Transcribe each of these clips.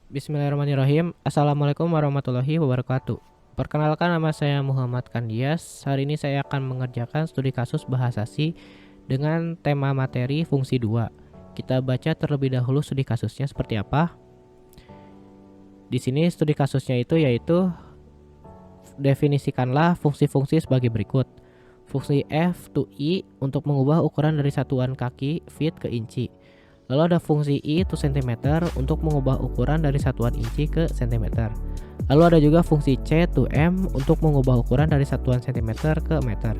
Bismillahirrahmanirrahim. Assalamualaikum warahmatullahi wabarakatuh. Perkenalkan, nama saya Muhammad Kandias. Hari ini saya akan mengerjakan studi kasus bahasa C dengan tema materi fungsi 2. Kita baca terlebih dahulu studi kasusnya seperti apa. Di sini studi kasusnya yaitu definisikanlah fungsi-fungsi sebagai berikut. Fungsi f to i untuk mengubah ukuran dari satuan kaki feet ke inci. Lalu ada fungsi i to cm untuk mengubah ukuran dari satuan inci ke cm. Lalu ada juga fungsi c to m untuk mengubah ukuran dari satuan cm ke meter.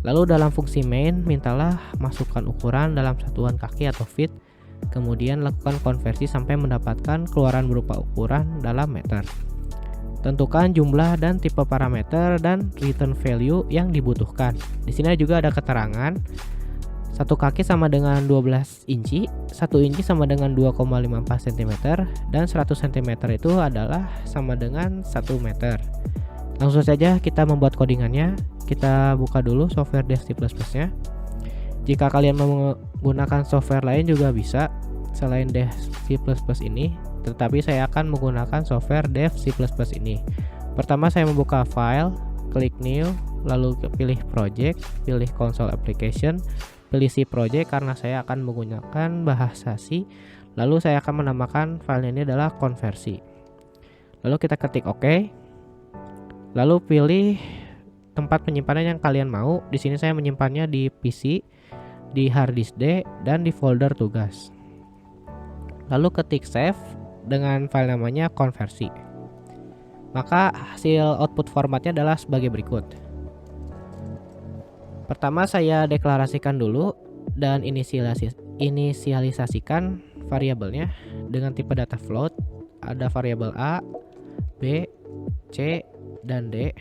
Lalu dalam fungsi main, mintalah masukkan ukuran dalam satuan kaki atau feet, kemudian lakukan konversi sampai mendapatkan keluaran berupa ukuran dalam meter. Tentukan jumlah dan tipe parameter dan return value yang dibutuhkan. Di sini juga ada keterangan. 1 kaki sama dengan 12 inci, 1 inci sama dengan 2,54 cm, dan 100 cm itu adalah sama dengan 1 meter. Langsung saja kita membuat codingannya. Kita buka dulu software Dev C++ nya. Jika kalian menggunakan software lain juga bisa selain Dev C++ ini, tetapi saya akan menggunakan software Dev C++ ini. Pertama saya membuka file, klik new, lalu pilih project, pilih console application, pilih C project karena saya akan menggunakan bahasa C. Lalu saya akan menamakan filenya ini adalah konversi. Lalu kita ketik OK. Lalu pilih tempat penyimpanan yang kalian mau. Di sini saya menyimpannya di PC, di hard disk D, dan di folder tugas. Lalu ketik save dengan file namanya konversi. Maka hasil output formatnya adalah sebagai berikut. Pertama saya deklarasikan dulu dan inisialisasikan variabelnya dengan tipe data float. Ada variabel A, B, C, dan D.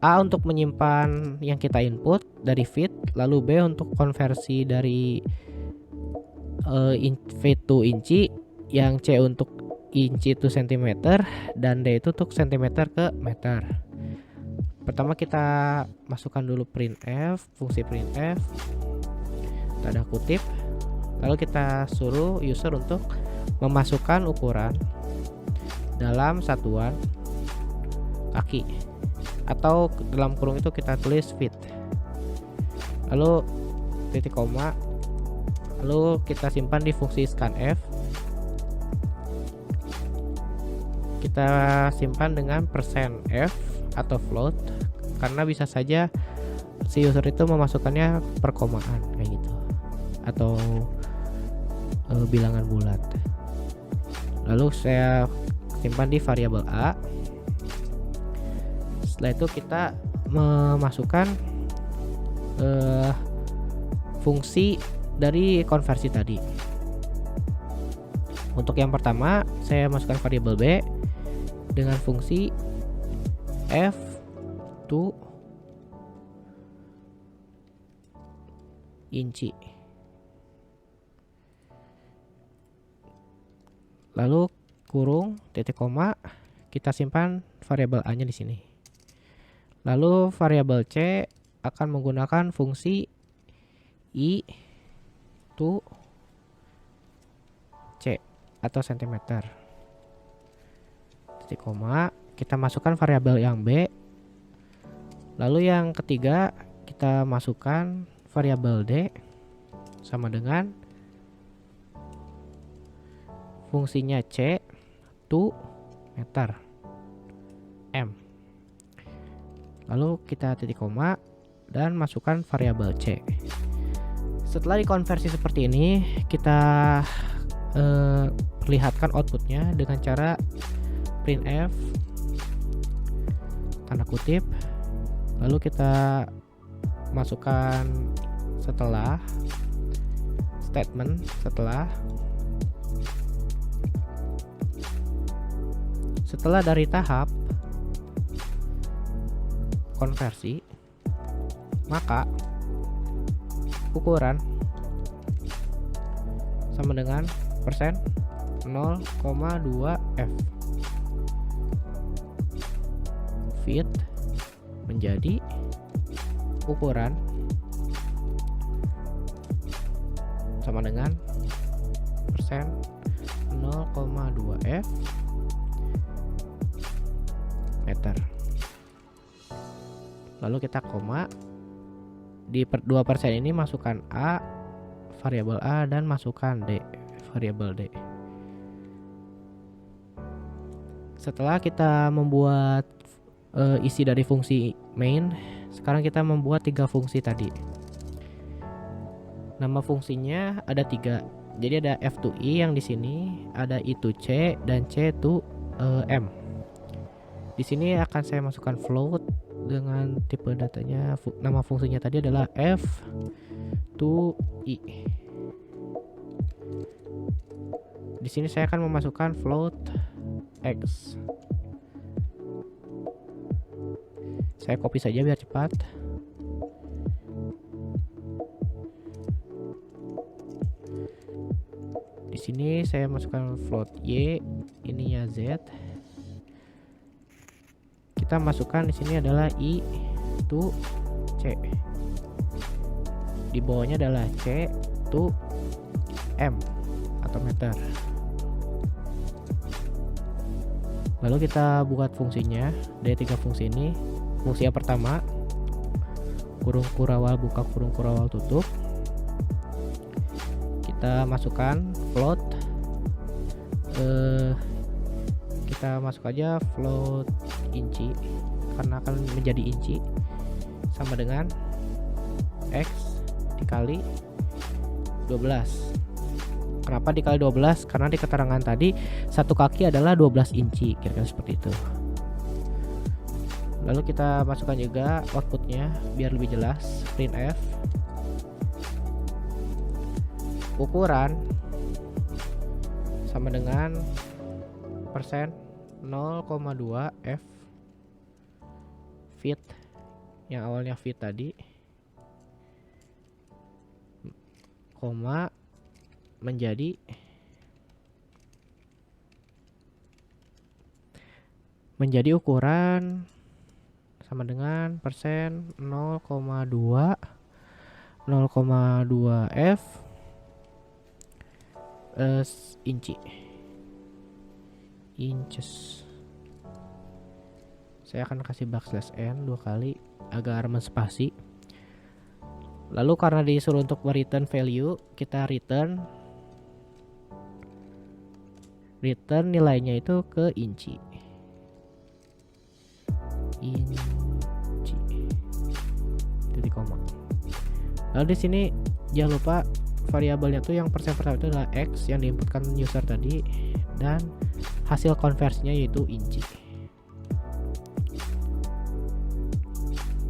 A untuk menyimpan yang kita input dari feet, lalu B untuk konversi dari feet to inci, yang C untuk inci to cm, dan D itu untuk cm ke meter. Pertama kita masukkan dulu printf, fungsi printf, tanda kutip, lalu kita suruh user untuk memasukkan ukuran dalam satuan kaki, atau dalam kurung itu kita tulis feet, lalu titik koma, lalu kita simpan di fungsi scanf. Kita simpan dengan %f atau float, karena bisa saja si user itu memasukkannya perkomaan kayak gitu, atau bilangan bulat. Lalu saya simpan di variabel A. Setelah itu kita memasukkan fungsi dari konversi tadi. Untuk yang pertama saya masukkan variabel B dengan fungsi f to inci. Lalu kurung titik koma, kita simpan variabel A-nya di sini. Lalu variabel C akan menggunakan fungsi i to C atau cm. Titik koma, kita masukkan variabel yang B. Lalu yang ketiga kita masukkan variabel D sama dengan fungsinya C to meter M. Lalu kita titik koma dan masukkan variabel C. Setelah dikonversi seperti ini, kita perlihatkan outputnya dengan cara printf tanda kutip, lalu kita masukkan setelah statement, setelah dari tahap konversi, maka ukuran sama dengan persen 0,2 f feet menjadi ukuran sama dengan persen 0,2 F meter. Lalu kita koma. Di 2% ini masukkan A, variabel A, dan masukkan D, variabel D. Setelah kita membuat isi dari fungsi main, sekarang kita membuat 3 fungsi tadi. Nama fungsinya ada 3. Jadi ada F to I yang di sini, ada I to C, dan C to M. Di sini akan saya masukkan float dengan tipe datanya. Nama fungsinya tadi adalah F to I. Di sini saya akan memasukkan float X. Saya copy saja biar cepat. Di sini saya masukkan float Y, ininya Z. Kita masukkan di sini adalah I to C. Di bawahnya adalah C to M atau meter. Lalu kita buat fungsinya dari 3 fungsi ini. Fungsi yang pertama, kurung kurawal buka, kurung kurawal tutup. Kita masukkan float, kita masuk aja float inci karena akan menjadi inci, sama dengan X dikali 12. Kenapa dikali 12? Karena di keterangan tadi satu kaki adalah 12 inci, kira-kira seperti itu. Lalu kita masukkan juga outputnya biar lebih jelas. Printf ukuran sama dengan persen 0,2 F feet, yang awalnya feet tadi, koma menjadi ukuran sama dengan persen 0,2 F inci, inches. Saya akan kasih backslash n 2 kali agar menspasi. Lalu karena disuruh untuk return value, kita return nilainya itu ke inci. Titik koma. Lalu di sini jangan lupa variabelnya tuh yang persen pertama itu adalah X yang diinputkan user tadi, dan hasil konversinya yaitu inci.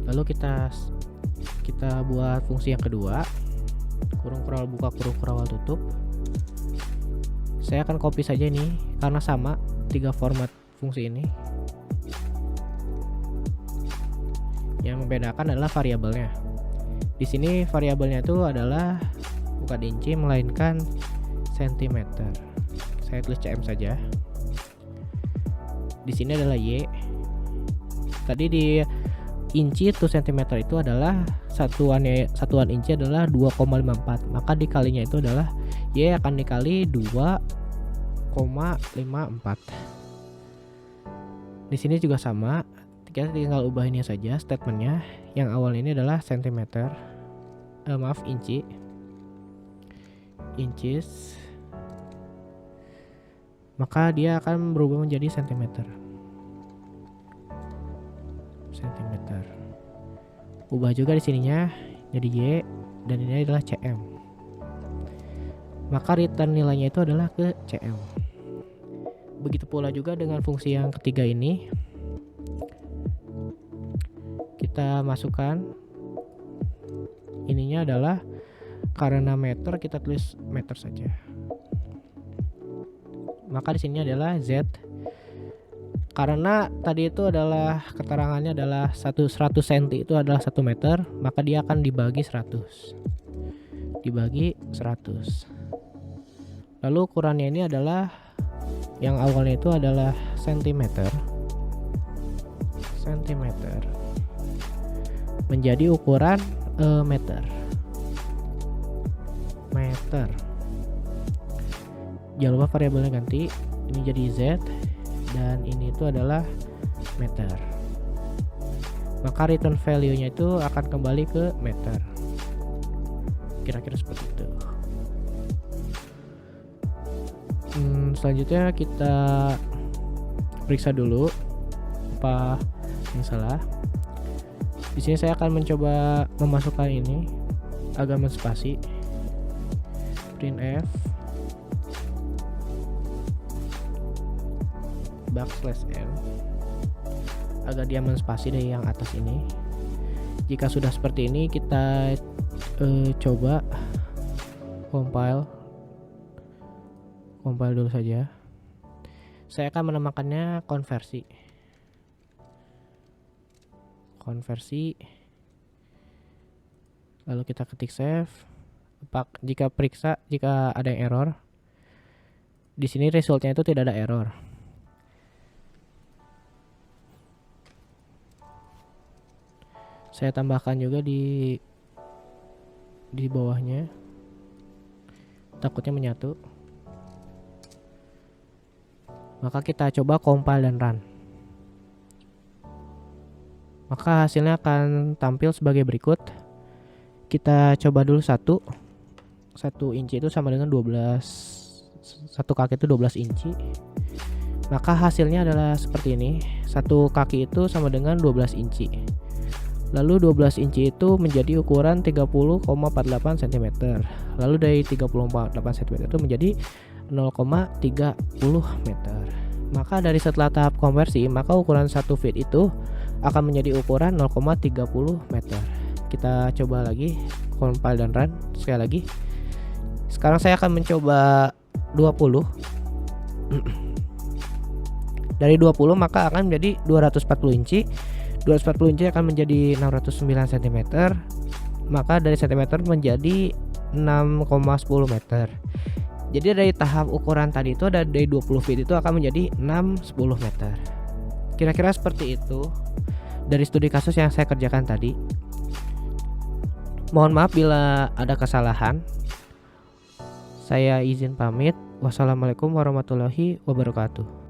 Lalu kita buat fungsi yang kedua, kurung kurawal buka, kurung kurawal tutup. Saya akan copy saja ini karena sama 3 format fungsi ini. Yang membedakan adalah variabelnya. Di sini variabelnya itu adalah bukan inci melainkan sentimeter. Saya tulis cm saja. Di sini adalah y. Tadi di inci to cm itu adalah satuan inci adalah 2,54. Maka dikalinya itu adalah y akan dikali 2,54. Di sini juga sama. Kita tinggal ubah ini saja statementnya. Yang awal ini adalah sentimeter, inci, inches, maka dia akan berubah menjadi sentimeter. Ubah juga di sininya jadi y, dan ini adalah cm. Maka return nilainya itu adalah ke cm. Begitu pula juga dengan fungsi yang ketiga ini. Kita masukkan ininya adalah karena meter, kita tulis meter saja. Maka di sini adalah z. Karena tadi itu adalah keterangannya adalah 100 cm itu adalah 1 meter, maka dia akan dibagi 100. Dibagi 100. Lalu ukurannya ini adalah yang awalnya itu adalah sentimeter. Menjadi ukuran meter. Jangan lupa variabelnya ganti. ini jadi Z, dan ini itu adalah meter. Maka return value-nya itu akan kembali ke meter. Kira-kira seperti itu. Selanjutnya kita periksa dulu apa yang salah. Di sini saya akan mencoba memasukkan ini agak menspasi. Printf \n agak dia menspasi dari yang atas ini. Jika sudah seperti ini, kita coba compile dulu saja. Saya akan menamakannya konversi. Lalu kita ketik save. Jika periksa jika ada yang error. Di sini resultnya itu tidak ada error. Saya tambahkan juga di bawahnya. Takutnya menyatu. Maka kita coba compile dan run. Maka hasilnya akan tampil sebagai berikut. Kita coba dulu 1 inci itu sama dengan 12. 1 kaki itu 12 inci. Maka hasilnya adalah seperti ini. 1 kaki itu sama dengan 12 inci. Lalu 12 inci itu menjadi ukuran 30,48 cm. Lalu dari 30,48 cm itu menjadi 0,30 meter. Maka dari setelah tahap konversi, maka ukuran 1 feet itu akan menjadi ukuran 0,30 meter. Kita coba lagi compile dan run sekali lagi. Sekarang saya akan mencoba 20. Dari 20 maka akan menjadi 240 inci. 240 inci akan menjadi 609 cm. Maka dari cm menjadi 6,10 meter. Jadi dari tahap ukuran tadi itu ada dari 20 feet itu akan menjadi 6-10 meter. Kira-kira seperti itu dari studi kasus yang saya kerjakan tadi. Mohon maaf bila ada kesalahan. Saya izin pamit. Wassalamualaikum warahmatullahi wabarakatuh.